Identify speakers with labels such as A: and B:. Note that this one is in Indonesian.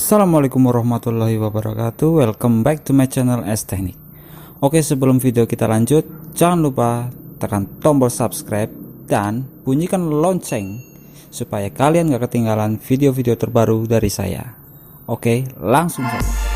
A: Assalamualaikum warahmatullahi wabarakatuh. Welcome back to my channel S Teknik. Oke, sebelum video kita lanjut, jangan lupa tekan tombol subscribe dan bunyikan lonceng supaya kalian gak ketinggalan video-video terbaru dari saya. Oke, langsung saja.